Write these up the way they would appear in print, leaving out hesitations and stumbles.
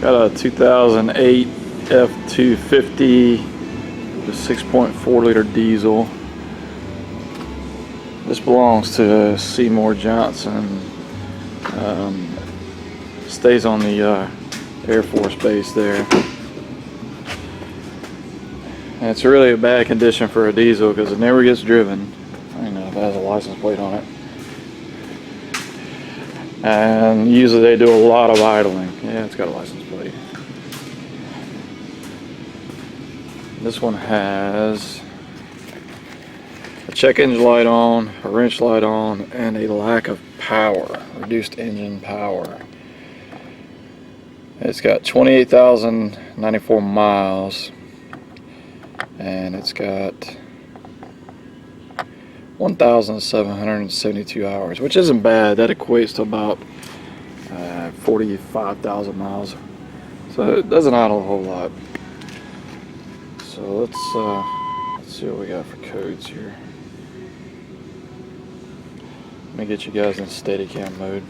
Got a 2008 F250 with 6.4 liter diesel. This belongs to Seymour Johnson. Stays on the Air Force base there. And it's really a bad condition for a diesel because it never gets driven. I know, it has a license plate on it. And usually they do a lot of idling. Yeah, it's got a license plate. This one has a check engine light on, a wrench light on, and a lack of power, reduced engine power. It's got 28,094 miles, and it's got 1,772 hours, which isn't bad. That equates to about 45,000 miles. So it doesn't idle a whole lot. So let's see what we got for codes here. Let me get you guys in Steadicam mode.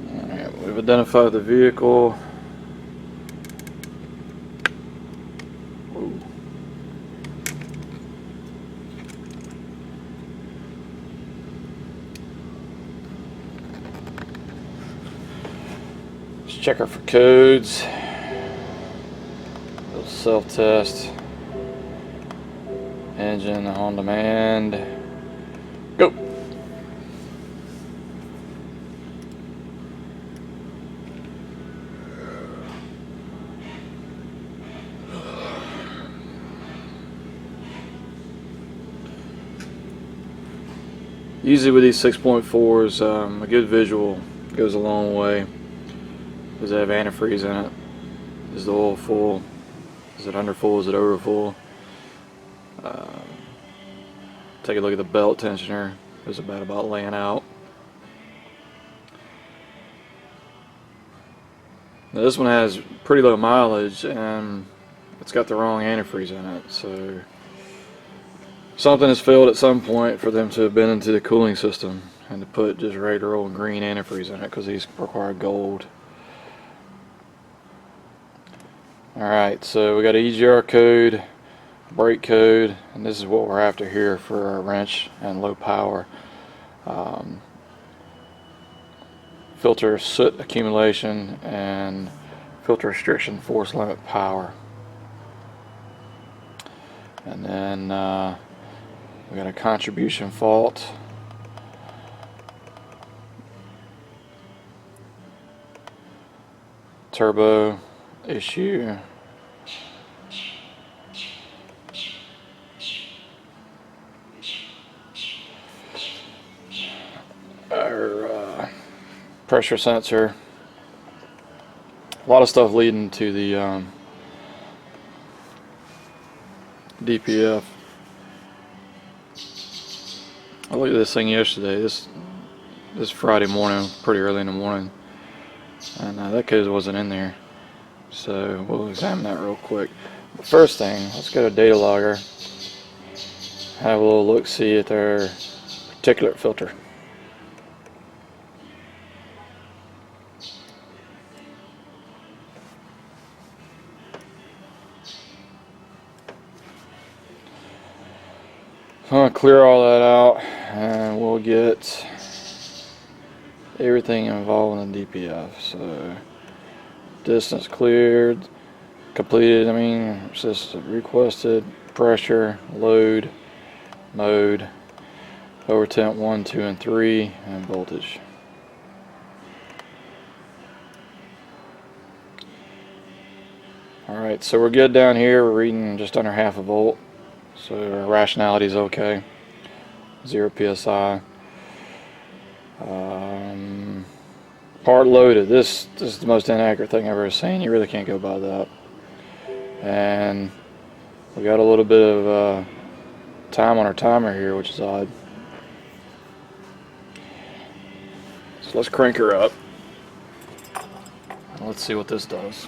Alright, we've identified the vehicle. Let's check her for codes. Self-test. Engine on demand. Go. Usually with these 6.4s, a good visual goes a long way because they have antifreeze in it. Is the oil full? Is it under full? Is it over full? Take a look at the belt tensioner. It's about laying out. Now this one has pretty low mileage and it's got the wrong antifreeze in it. So something has failed at some point for them to have been into the cooling system and to put just regular old green antifreeze in it because these require gold. Alright, so we got an EGR code, brake code, and this is what we're after here for our wrench and low power. Filter soot accumulation and filter restriction force limit power. And then we got a contribution fault. Turbo issue. Our pressure sensor. A lot of stuff leading to the DPF. I looked at this thing yesterday. This Friday morning, pretty early in the morning, and that code wasn't in there. So we'll examine that real quick. But first thing, let's go to data logger. Have a little look, see at their particulate filter. I'm going to clear all that out and we'll get everything involved in the DPF. So distance cleared, completed, it's just requested, pressure, load, mode, overtemp 1, 2, and 3, and voltage. Alright, so we're good down here. We're reading just under half a volt. So our rationality is okay. 0 psi. Part loaded. This is the most inaccurate thing I've ever seen. You really can't go by that. And we got a little bit of time on our timer here, which is odd. So let's crank her up. Let's see what this does.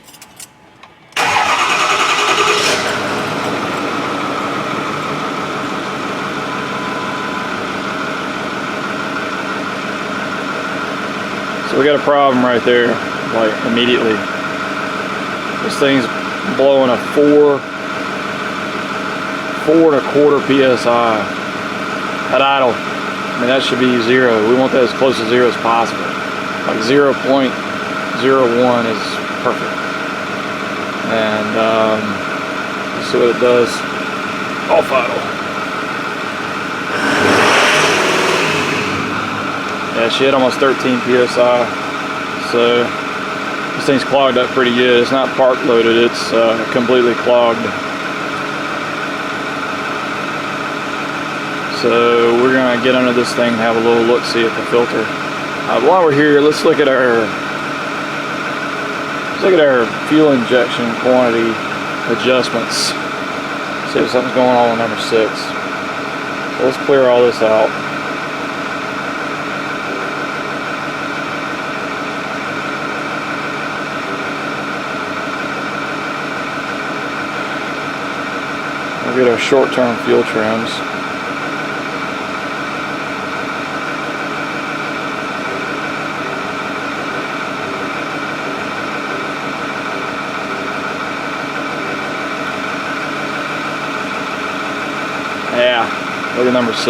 So we got a problem right there, like immediately. This thing's blowing a 4.25 psi at idle. I mean, that should be 0. We want that as close to 0 as possible. Like 0.01 is perfect. And let's see what it does off idle. Yeah, she hit almost 13 psi. So this thing's clogged up pretty good. It's not park loaded, it's completely clogged. So we're gonna get under this thing and have a little look-see at the filter. While we're here, let's look at our fuel injection quantity adjustments. See if something's going on with number 6. So let's clear all this out. We'll get our short-term fuel trims. Yeah, look at number 6.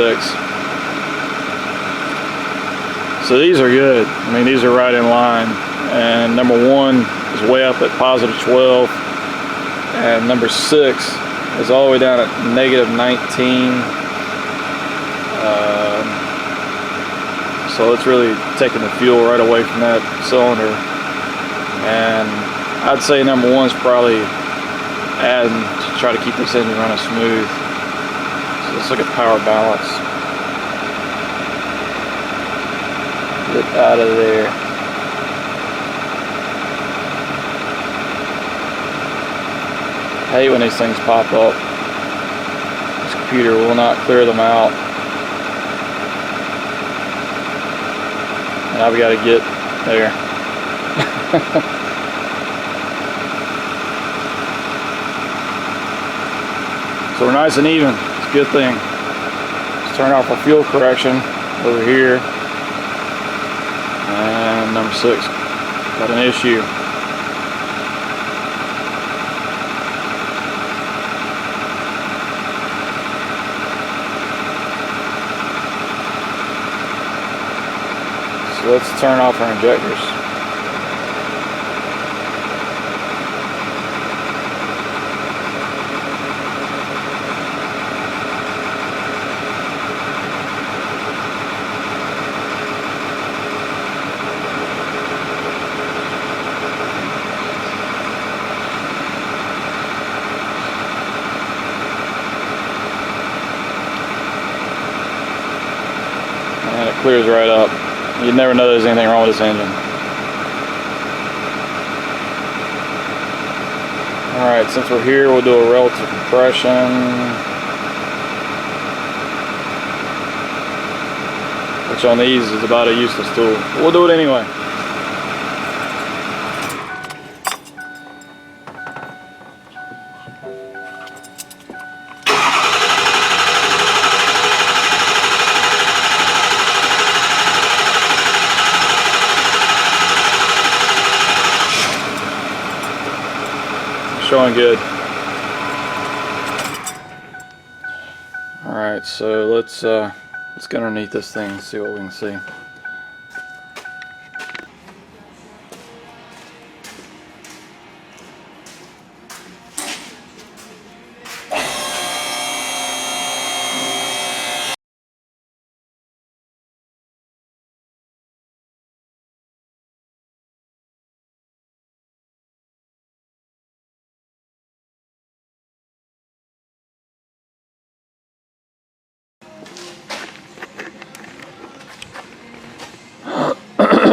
So these are good. I mean, these are right in line. And number 1 is way up at positive 12. And number 6 is all the way down at negative 19. So it's really taking the fuel right away from that cylinder. And I'd say number 1's probably adding to try to keep this engine running smooth. So let's look at power balance. Get out of there. I hate when these things pop up. This computer will not clear them out. Now we got to get there. So we're nice and even. It's a good thing. Let's turn off our fuel correction over here. And number 6 got an issue. So let's turn off our injectors. And it clears right up. You'd never know there's anything wrong with this engine. Alright, since we're here, we'll do a relative compression, which on these is about a useless tool. We'll do it anyway. Showing good. All right, so let's get underneath this thing and see what we can see.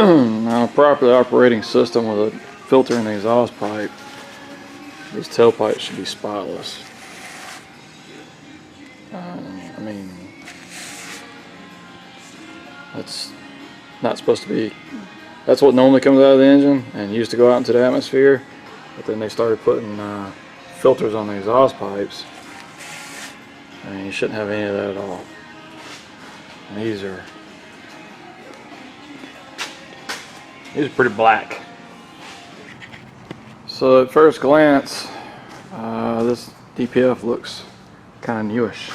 Now, a properly operating system with a filter in the exhaust pipe, these tailpipes should be spotless. I mean, that's not supposed to be. That's what normally comes out of the engine and used to go out into the atmosphere, but then they started putting filters on the exhaust pipes. I mean, you shouldn't have any of that at all. And these are These are pretty black. So at first glance, this DPF looks kind of newish.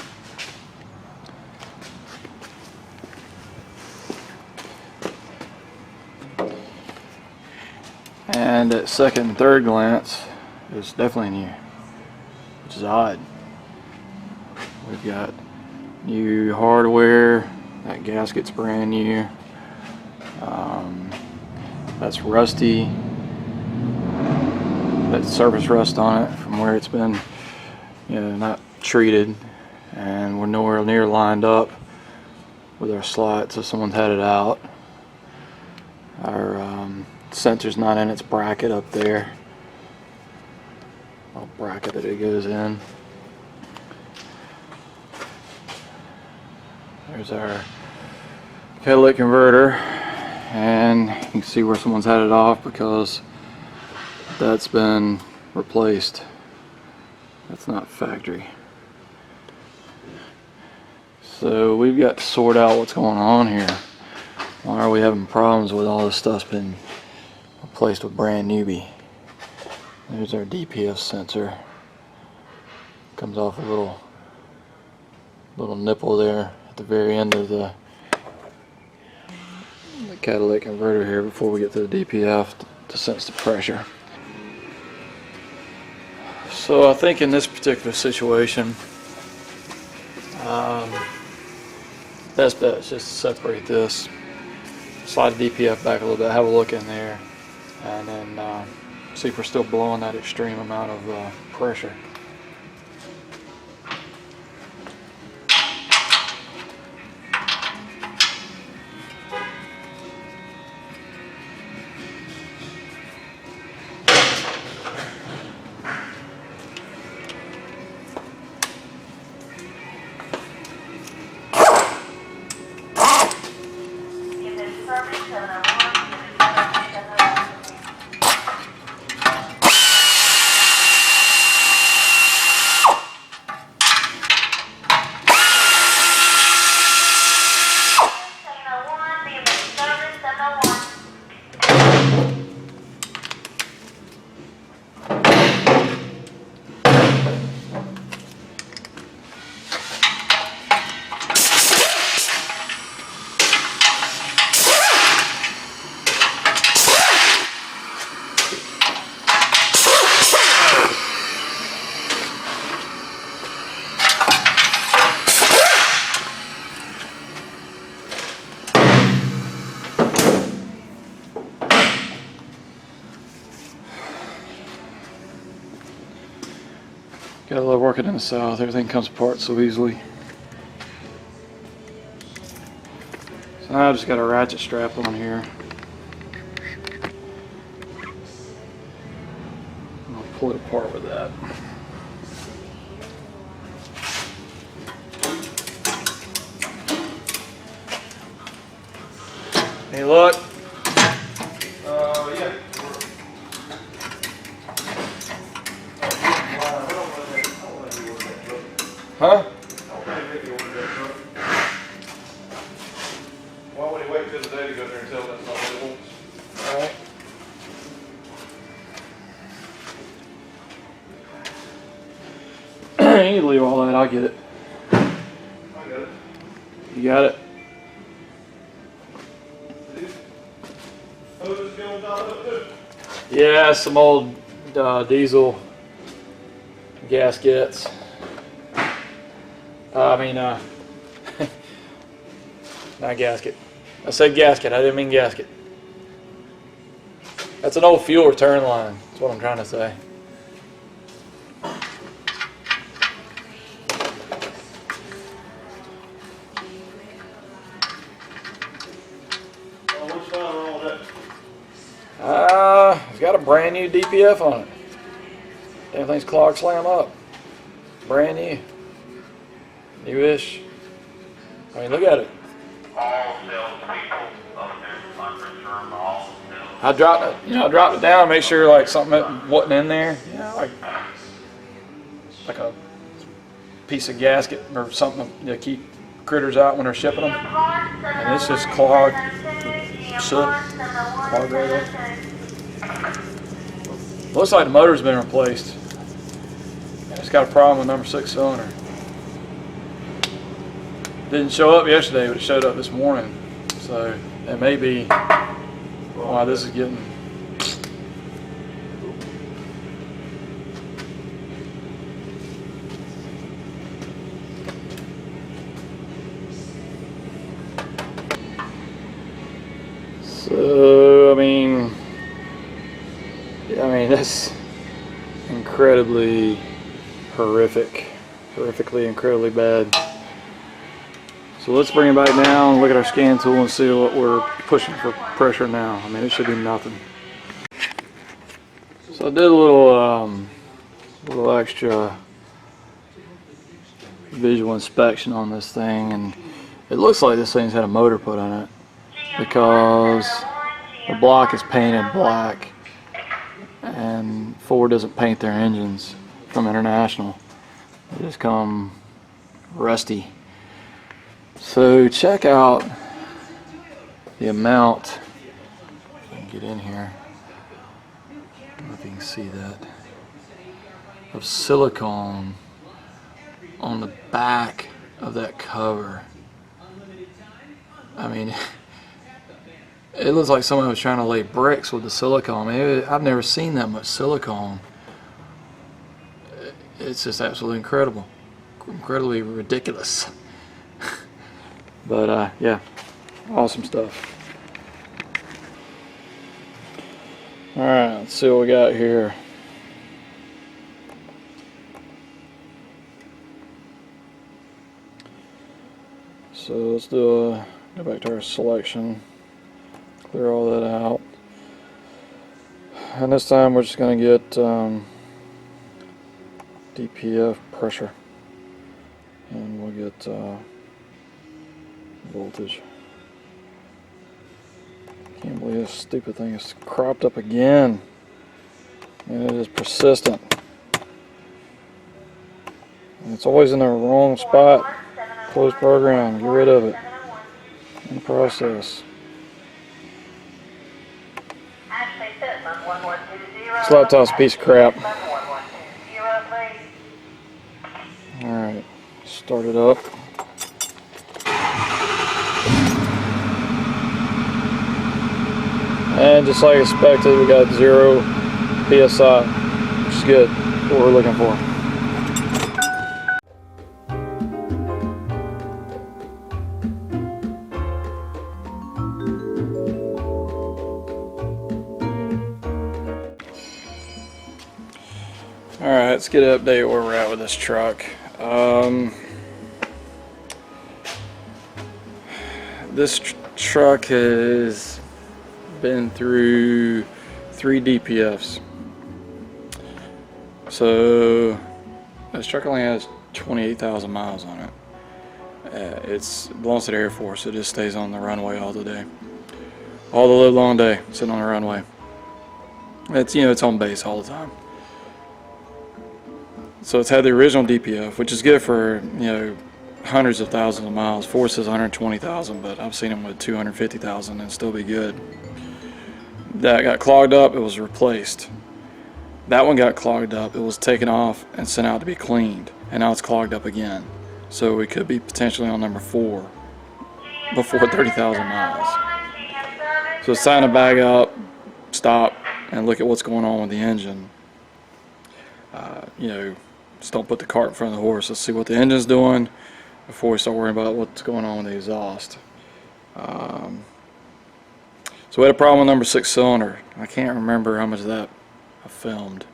And at second and third glance, it's definitely new, which is odd. We've got new hardware. That gasket's brand new. That's rusty. That's surface rust on it from where it's been, not treated, and we're nowhere near lined up with our slot, so someone's had it out. Our sensor's not in its bracket up there. Little bracket that it goes in. There's our catalytic converter, and you can see where someone's had it off because that's been replaced. That's not factory. So we've got to sort out what's going on here. Why are we having problems with all this stuff's been replaced with brand newbie? There's our DPF sensor. Comes off a little nipple there at the very end of the catalytic converter here before we get to the DPF to sense the pressure. So I think in this particular situation, best bet is just to separate this, slide the DPF back a little bit, have a look in there, and then see if we're still blowing that extreme amount of pressure. Gotta love working in the South. Everything comes apart so easily. So now I've just got a ratchet strap on here. I'll pull it apart with that. Hey, look. Yeah. Huh? Why would he wait till the day to go there and tell that's not what he wants? Alright. You can leave all that, I'll get it. I got it. You got it? Yeah, some old diesel gaskets. Not gasket. I said gasket, I didn't mean gasket. That's an old fuel return line, that's what I'm trying to say. What's wrong with that? It's got a brand new DPF on it. Everything's clog slam up. Brand new. Newish. I mean, look at it. I dropped it. I dropped it down, make sure like something wasn't in there. Like a piece of gasket or something to keep critters out when they're shipping them. And it's just clogged. soot. Looks like the motor's been replaced. It's got a problem with number 6 cylinder. Didn't show up yesterday, but it showed up this morning. So it may be why this is getting. So I mean that's incredibly horrifically incredibly bad. So let's bring it back down, look at our scan tool and see what we're pushing for pressure now. I mean, it should be nothing. So I did a little extra visual inspection on this thing, and it looks like this thing's had a motor put on it because the block is painted black, and Ford doesn't paint their engines from International. They just come rusty. So check out the amount, if I can get in here, I don't know if you can see that, of silicone on the back of that cover. I mean, it looks like someone was trying to lay bricks with the silicone. I mean, I've never seen that much silicone. It's just absolutely incredible, incredibly ridiculous. But yeah, awesome stuff. Alright, let's see what we got here. So let's go back to our selection, clear all that out. And this time we're just going to get DPF pressure. And we'll get voltage. Can't believe this stupid thing is cropped up again, and it is persistent. And it's always in the wrong spot. Close program, get rid of it. In process. This laptop's a piece of crap. Alright, start it up. And just like expected, we got 0 PSI, which is good. That's what we're looking for. Alright, let's get an update where we're at with this truck. This truck has been through 3 DPFs. So this truck only has 28,000 miles on it. It belongs to the Air Force. It just stays on the runway all the day, all the live long day, sitting on the runway. It's, it's on base all the time. So it's had the original DPF, which is good for hundreds of thousands of miles. Ford says 120,000, but I've seen them with 250,000 and still be good. That got clogged up, it was replaced. That one got clogged up, it was taken off and sent out to be cleaned, and now it's clogged up again. So we could be potentially on number 4 before 30,000 miles. So it's time to bag up, stop, and look at what's going on with the engine. Just don't put the cart in front of the horse. Let's see what the engine's doing before we start worrying about what's going on with the exhaust. So we had a problem with number 6 cylinder. I can't remember how much of that I filmed,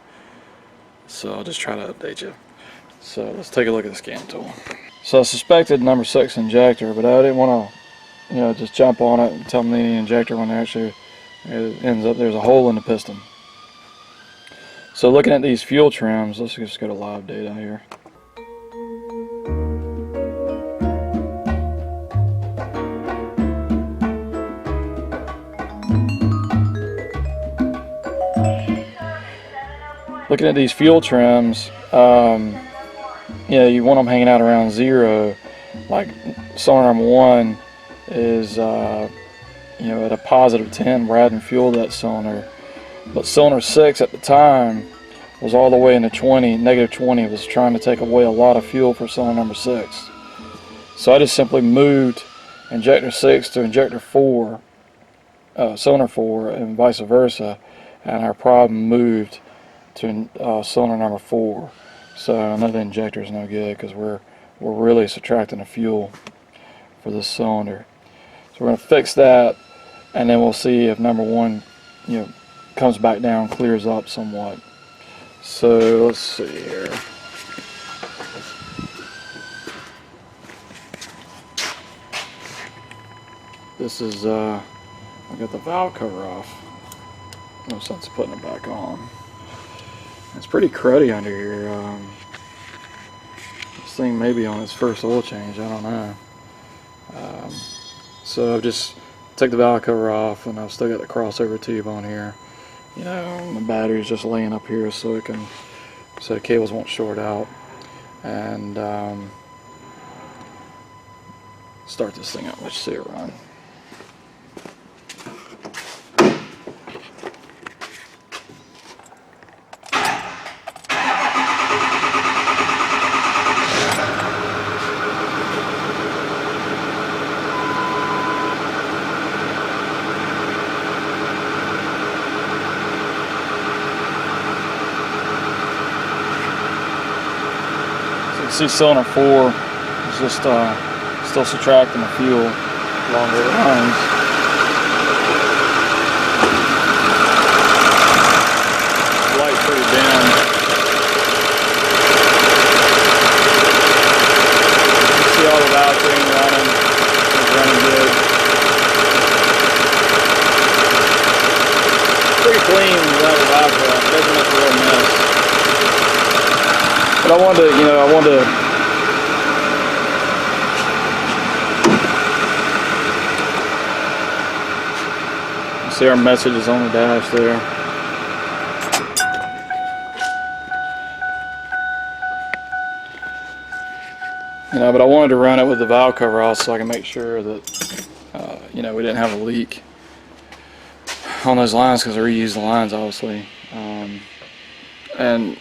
so I'll just try to update you. So let's take a look at the scan tool. So I suspected number 6 injector, but I didn't want to, just jump on it and tell me the injector when actually it ends up there's a hole in the piston. So looking at these fuel trims, let's just go to live data here. Looking at these fuel trims, you want them hanging out around 0. Like cylinder number 1 is at a positive 10, we're adding fuel to that cylinder. But cylinder 6 at the time was all the way in the 20, negative 20, was trying to take away a lot of fuel for cylinder number 6. So I just simply moved injector 6 to injector 4, cylinder 4, and vice versa, and our problem moved to cylinder number 4. So I know the injector is no good because we're really subtracting the fuel for this cylinder. So we're going to fix that, and then we'll see if number 1, comes back down, clears up somewhat. So let's see here. This is I got the valve cover off. No sense putting it back on. It's pretty cruddy under here. This thing may be on its first oil change, I don't know. So I've just took the valve cover off, and I've still got the crossover tube on here. The battery's just laying up here so the cables won't short out. And start this thing up. Let's see it run. See, cylinder 4 is just still subtracting the fuel longer it runs. Light's pretty dim. You see all the valve train running. It's running good. Pretty clean without the valve cover. It doesn't make a real mess. But I wanted to, see our messages on the dash there. But I wanted to run it with the valve cover off so I can make sure that, we didn't have a leak on those lines, because I reused the lines, obviously. And,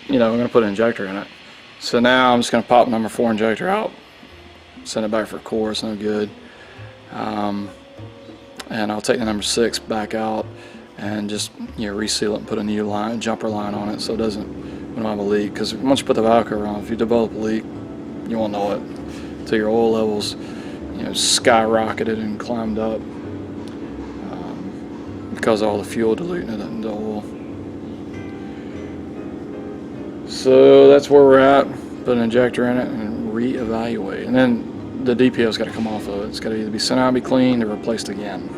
we're going to put an injector in it. So now I'm just going to pop number 4 injector out, send it back for a core, it's no good. And I'll take the number 6 back out and just reseal it and put a new jumper line on it so we don't have a leak. Because once you put the valve cover on, if you develop a leak, you won't know it until your oil levels skyrocketed and climbed up because of all the fuel diluting it into oil. So that's where we're at. Put an injector in it and reevaluate. And then the DPO's got to come off of it. It's got to either be sent out and be cleaned or replaced again.